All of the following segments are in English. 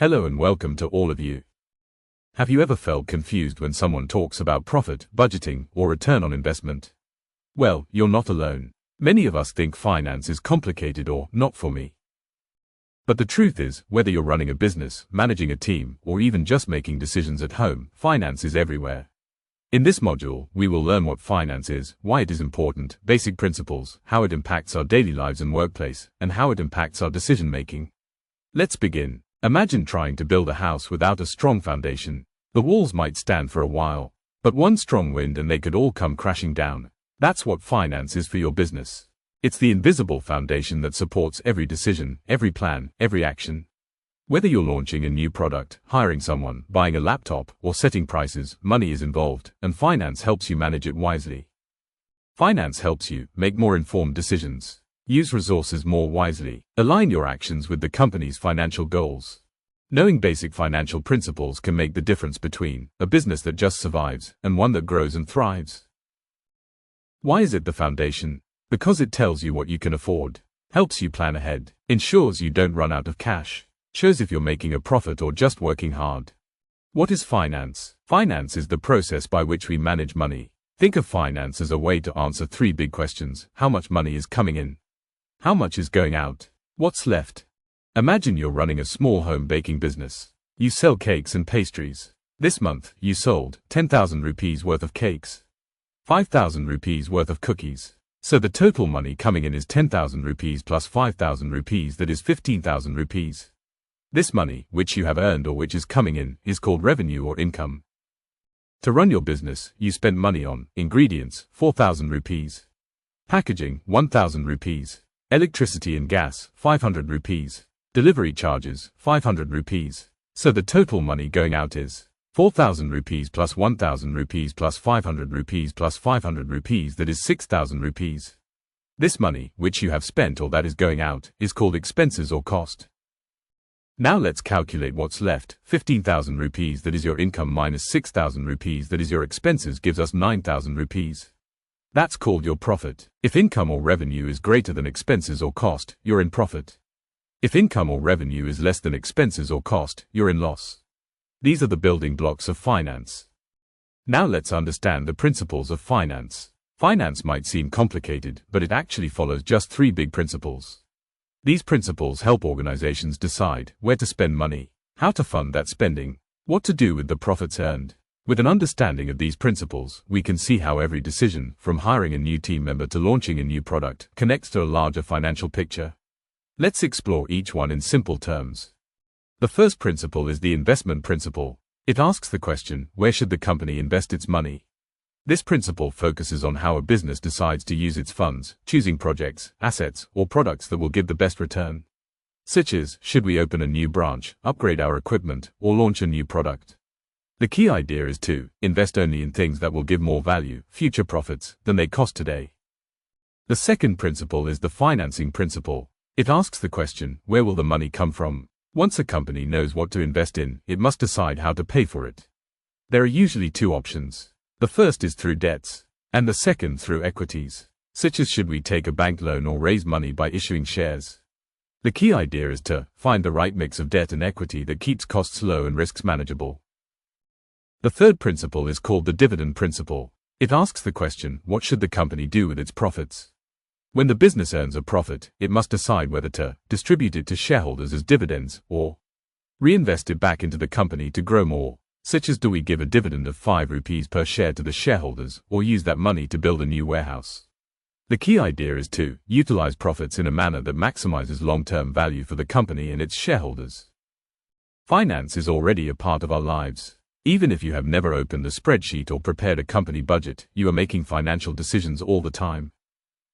Hello and welcome to all of you. Have you ever felt confused when someone talks about profit, budgeting, or return on investment? Well, you're not alone. Many of us think finance is complicated or not for me. But the truth is, whether you're running a business, managing a team, or even just making decisions at home, finance is everywhere. In this module, we will learn what finance is, why it is important, basic principles, how it impacts our daily lives and workplace, and how it impacts our decision making. Let's begin. Imagine trying to build a house without a strong foundation. The walls might stand for a while, but one strong wind and they could all come crashing down. That's what finance is for your business. It's the invisible foundation that supports every decision, every plan, every action. Whether you're launching a new product, hiring someone, buying a laptop, or setting prices, money is involved, and finance helps you manage it wisely. Finance helps you make more informed decisions. Use resources more wisely. Align your actions with the company's financial goals. Knowing basic financial principles can make the difference between a business that just survives and one that grows and thrives. Why is it the foundation? Because it tells you what you can afford, helps you plan ahead, ensures you don't run out of cash, shows if you're making a profit or just working hard. What is finance? Finance is the process by which we manage money. Think of finance as a way to answer three big questions. How much money is coming in? How much is going out? What's left? Imagine you're running a small home baking business. You sell cakes and pastries. This month, you sold 10,000 rupees worth of cakes, 5,000 rupees worth of cookies. So the total money coming in is 10,000 rupees plus 5,000 rupees, that is 15,000 rupees. This money, which you have earned or which is coming in, is called revenue or income. To run your business, you spend money on ingredients, 4,000 rupees. Packaging, 1,000 rupees. Electricity and gas, 500 rupees. Delivery charges, 500 rupees. So the total money going out is 4,000 rupees plus 1,000 rupees plus 500 rupees plus 500 rupees, that is 6,000 rupees. This money, which you have spent or that is going out, is called expenses or cost. Now let's calculate what's left. 15,000 rupees, that is your income, minus 6,000 rupees, that is your expenses, gives us 9,000 rupees. That's called your profit. If income or revenue is greater than expenses or cost, you're in profit. If income or revenue is less than expenses or cost, you're in loss. These are the building blocks of finance. Now let's understand the principles of finance. Finance might seem complicated, but it actually follows just three big principles. These principles help organizations decide where to spend money, how to fund that spending, what to do with the profits earned. With an understanding of these principles, we can see how every decision, from hiring a new team member to launching a new product, connects to a larger financial picture. Let's explore each one in simple terms. The first principle is the investment principle. It asks the question, where should the company invest its money? This principle focuses on how a business decides to use its funds, choosing projects, assets, or products that will give the best return. Such as, should we open a new branch, upgrade our equipment, or launch a new product? The key idea is to invest only in things that will give more value, future profits, than they cost today. The second principle is the financing principle. It asks the question, where will the money come from? Once a company knows what to invest in, it must decide how to pay for it. There are usually two options. The first is through debts, and the second through equities, such as should we take a bank loan or raise money by issuing shares. The key idea is to find the right mix of debt and equity that keeps costs low and risks manageable. The third principle is called the dividend principle. It asks the question, what should the company do with its profits? When the business earns a profit, it must decide whether to distribute it to shareholders as dividends or reinvest it back into the company to grow more, such as do we give a dividend of 5 rupees per share to the shareholders or use that money to build a new warehouse. The key idea is to utilize profits in a manner that maximizes long-term value for the company and its shareholders. Finance is already a part of our lives. Even if you have never opened a spreadsheet or prepared a company budget, you are making financial decisions all the time.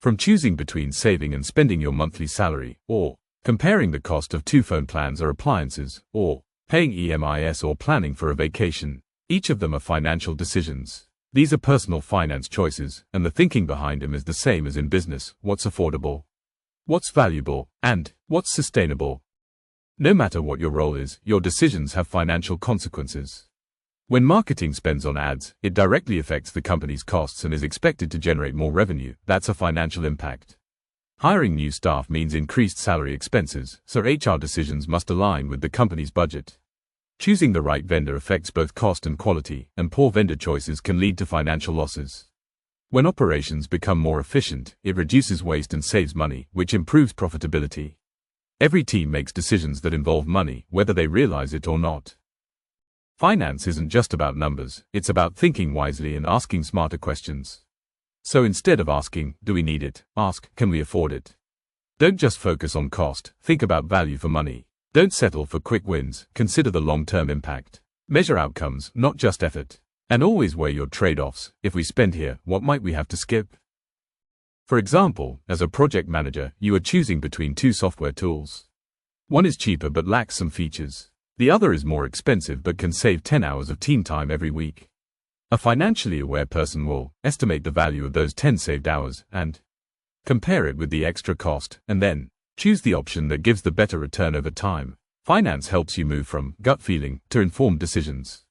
From choosing between saving and spending your monthly salary, or comparing the cost of 2 phone plans or appliances, or paying EMIs or planning for a vacation, each of them are financial decisions. These are personal finance choices, and the thinking behind them is the same as in business: what's affordable, what's valuable, and what's sustainable. No matter what your role is, your decisions have financial consequences. When marketing spends on ads, it directly affects the company's costs and is expected to generate more revenue. That's a financial impact. Hiring new staff means increased salary expenses, so HR decisions must align with the company's budget. Choosing the right vendor affects both cost and quality, and poor vendor choices can lead to financial losses. When operations become more efficient, it reduces waste and saves money, which improves profitability. Every team makes decisions that involve money, whether they realize it or not. Finance isn't just about numbers, it's about thinking wisely and asking smarter questions. So instead of asking, "Do we need it?" ask, "Can we afford it?" Don't just focus on cost, think about value for money. Don't settle for quick wins, consider the long-term impact. Measure outcomes, not just effort. And always weigh your trade-offs. If we spend here, what might we have to skip? For example, as a project manager, you are choosing between two software tools. One is cheaper but lacks some features. The other is more expensive but can save 10 hours of team time every week. A financially aware person will estimate the value of those 10 saved hours and compare it with the extra cost, and then choose the option that gives the better return over time. Finance helps you move from gut feeling to informed decisions.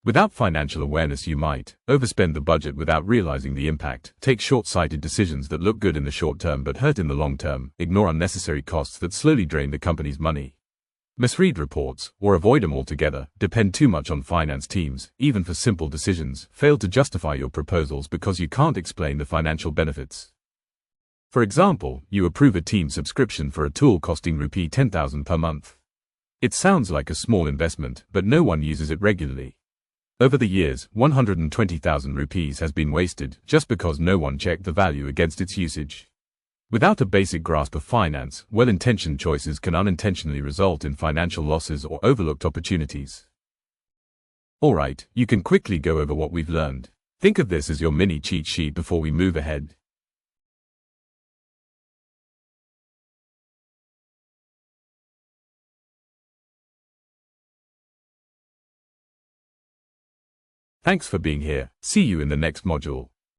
Without financial awareness, you might overspend the budget without realizing the impact, take short-sighted decisions that look good in the short term but hurt in the long term, ignore unnecessary costs that slowly drain the company's money. Misread reports, or avoid them altogether, depend too much on finance teams, even for simple decisions, fail to justify your proposals because you can't explain the financial benefits. For example, you approve a team subscription for a tool costing Rupee 10,000 per month. It sounds like a small investment, but no one uses it regularly. Over the years, 120,000 rupees has been wasted just because no one checked the value against its usage. Without a basic grasp of finance, well-intentioned choices can unintentionally result in financial losses or overlooked opportunities. Alright, you can quickly go over what we've learned. Think of this as your mini cheat sheet before we move ahead. Thanks for being here. See you in the next module.